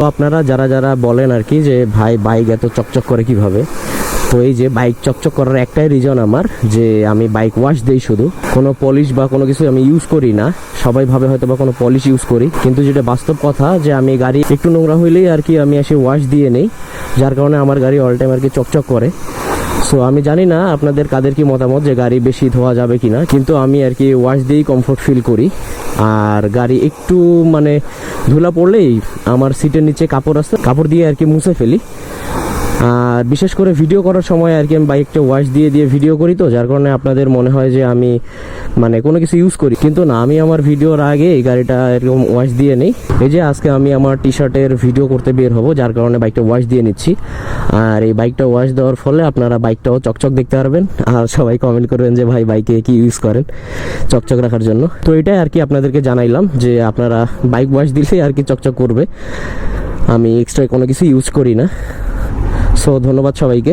তো আপনারা যারা যারা বলেন আর কি যে ভাই বাইক এত চকচক করে কিভাবে, তো এই যে বাইক চকচক করার একটাই রিজন আমার, যে আমি বাইক ওয়াশ দেই, শুধু কোনো পলিশ বা কোনো কিছু আমি ইউজ করি না। সবাই ভাবে হয়তো বা কোনো পলিশ ইউজ করি, কিন্তু যেটা বাস্তব কথা যে আমি গাড়ি একটু নোংরা হইলেই আর কি আমি এসে ওয়াশ দিয়ে নেই, যার কারণে আমার গাড়ি অল টাইম আর কি চকচক করে। সো আমি জানি না আপনাদের কাদের কি মতামত যে গাড়ি বেশি ধোয়া যাবে কিনা, কিন্তু আমি আর কি ওয়াশ দিয়েই কমফোর্ট ফিল করি। আর গাড়ি একটু মানে ধুলা পড়লেই আমার সিটের নিচে কাপড় আছে, কাপড় দিয়ে আর কি মুছে ফেলি। আর বিশেষ করে ভিডিও করার সময় আর কি আমি বাইকটা ওয়াশ দিয়ে দিয়ে ভিডিও করি, তো যার কারণে আপনাদের মনে হয় যে আমি মানে কোনো কিছু ইউজ করি, কিন্তু না, আমি আমার ভিডিওর আগে এই গাড়িটা এরকম ওয়াশ দিয়ে নেই। এই যে আজকে আমি আমার টি শার্টের ভিডিও করতে বের হব, যার কারণে বাইকটা ওয়াশ দিয়ে নিচ্ছি। আর এই বাইকটা ওয়াশ দেওয়ার ফলে আপনারা বাইকটাও চকচক দেখতে পারবেন। আর সবাই কমেন্ট করবেন যে ভাই বাইকে কি ইউজ করেন চকচক রাখার জন্য। তো এটাই আর কি আপনাদেরকে জানাইলাম যে আপনারা বাইক ওয়াশ দিলেই আর কি চকচক করবে, আমি এক্সট্রা কোনো কিছু ইউজ করি না। সো ধন্যবাদ সবাইকে।